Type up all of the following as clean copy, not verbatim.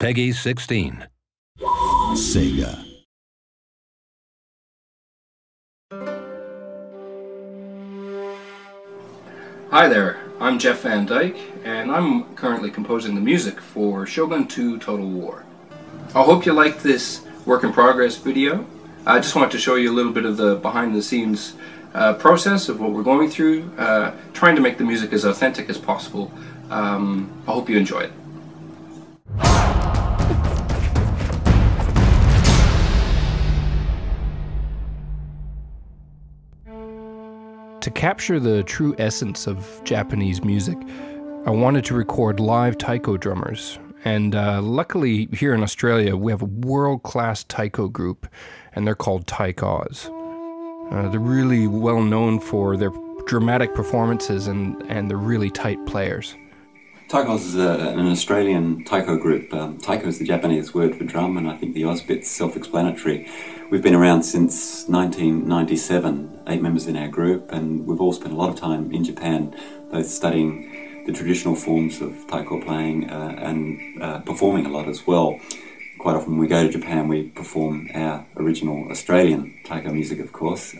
Peggy 16. Sega. Hi there, I'm Jeff Van Dyke, and I'm currently composing the music for Shogun 2 Total War. I hope you liked this work in progress video. I just want to show you a little bit of the behind the scenes process of what we're going through, trying to make the music as authentic as possible. I hope you enjoy it. To capture the true essence of Japanese music, I wanted to record live taiko drummers. And luckily here in Australia we have a world-class taiko group, and they're called Taikos. They're really well known for their dramatic performances, and they're really tight players. Taikos is an Australian taiko group. Taiko is the Japanese word for drum, and I think the Oz bit's self-explanatory. We've been around since 1997, 8 members in our group, and we've all spent a lot of time in Japan, both studying the traditional forms of taiko playing and performing a lot as well. Quite often when we go to Japan we perform our original Australian taiko music, of course.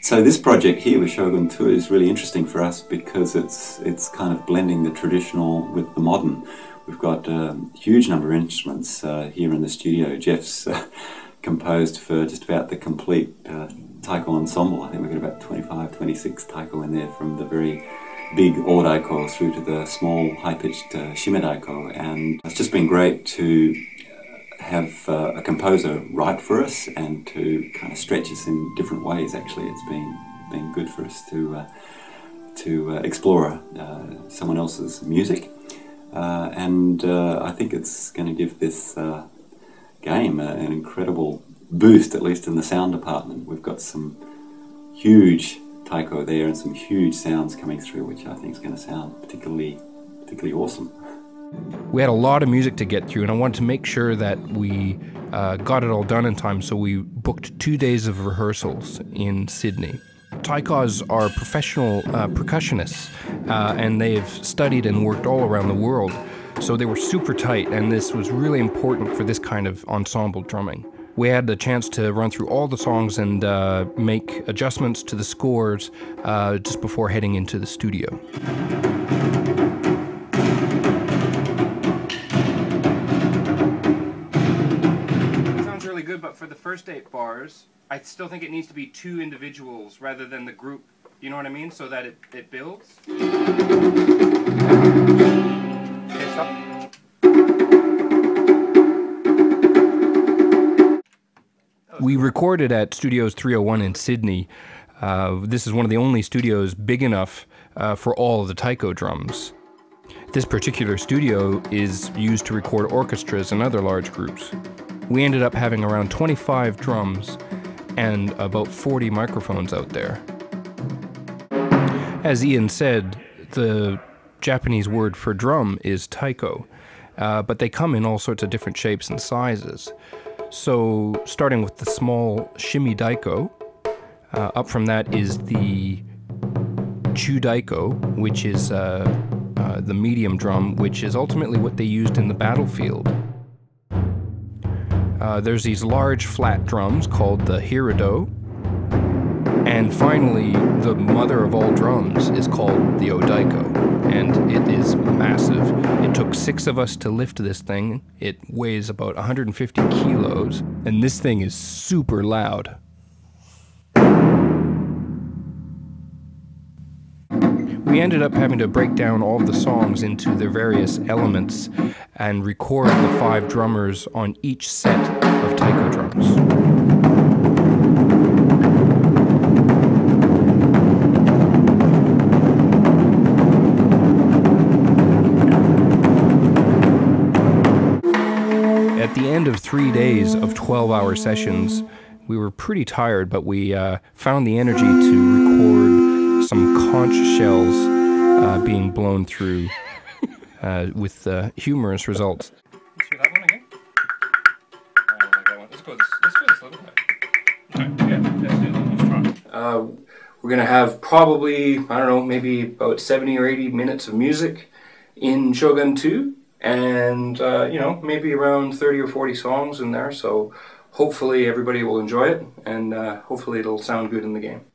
So this project here with Shogun 2 is really interesting for us because it's kind of blending the traditional with the modern. We've got a huge number of instruments here in the studio. Jeff's composed for just about the complete taiko ensemble. I think we've got about 25, 26 taiko in there, from the very big o-daiko through to the small high-pitched shime-daiko. And it's just been great to have a composer write for us and to kind of stretch us in different ways. Actually, it's been good for us to explore someone else's music, and I think it's going to give this game an incredible boost, at least in the sound department. We've got some huge taiko there and some huge sounds coming through, which I think is going to sound particularly awesome. We had a lot of music to get through, and I wanted to make sure that we got it all done in time, so we booked 2 days of rehearsals in Sydney. Taikos are professional percussionists, and they've studied and worked all around the world, so they were super tight, and this was really important for this kind of ensemble drumming. We had the chance to run through all the songs and make adjustments to the scores just before heading into the studio. Good, but for the first 8 bars, I still think it needs to be 2 individuals rather than the group. You know what I mean? So that it builds. Okay, stop. We recorded at Studios 301 in Sydney. This is one of the only studios big enough for all of the taiko drums. This particular studio is used to record orchestras and other large groups. We ended up having around 25 drums and about 40 microphones out there. As Ian said, the Japanese word for drum is taiko, but they come in all sorts of different shapes and sizes. So starting with the small shimi daiko, up from that is the chudaiko, which is the medium drum, which is ultimately what they used in the battlefield. There's these large flat drums called the hirado, and finally the mother of all drums is called the odaiko, and it is massive. It took 6 of us to lift this thing. It weighs about 150 kilos, and this thing is super loud. We ended up having to break down all of the songs into their various elements and record the 5 drummers on each set of taiko drums. At the end of 3 days of 12-hour sessions, we were pretty tired, but we found the energy to record some conch shells being blown through with humorous results. Let's do that one again. Oh my God, let's go this little bit. Okay, yeah, let's do it. Let's try. We're gonna have probably, I don't know, maybe about 70 or 80 minutes of music in Shogun 2, and you know, maybe around 30 or 40 songs in there. So hopefully everybody will enjoy it, and hopefully it'll sound good in the game.